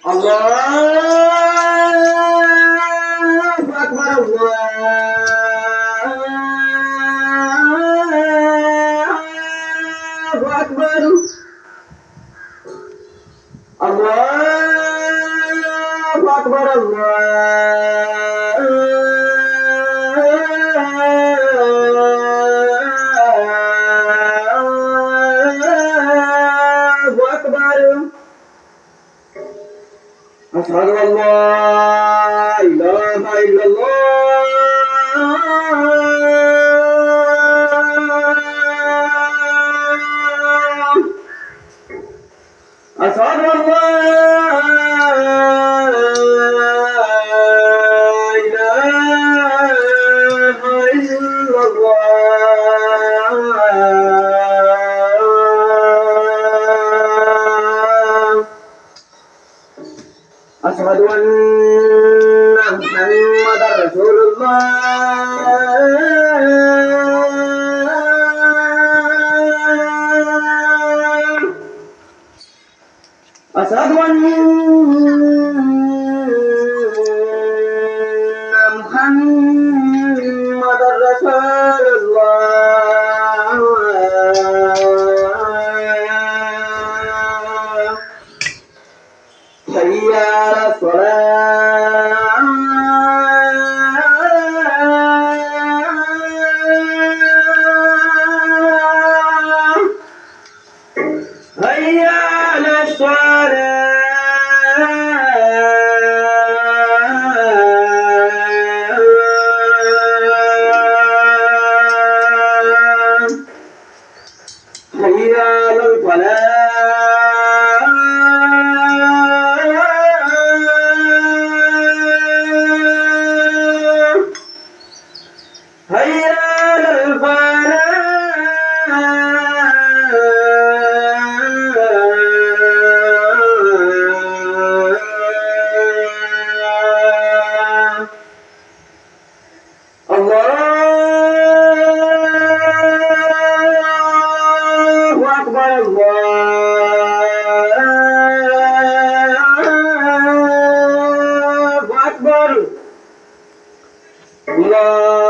Allahu Akbar, Allahu Akbar, Allahu Akbar, Allahu Akbar. أشهد أن لا إله إلا الله. أشهد أن لا إله إلا الله. أشهد أن محمدا رسول الله. أشهد أن محمدا رسول الله. حي على الصلاة. حي على الصلاة. حي على الفلاح. هيا للفلاح. الله أكبر، الله أكبر، الله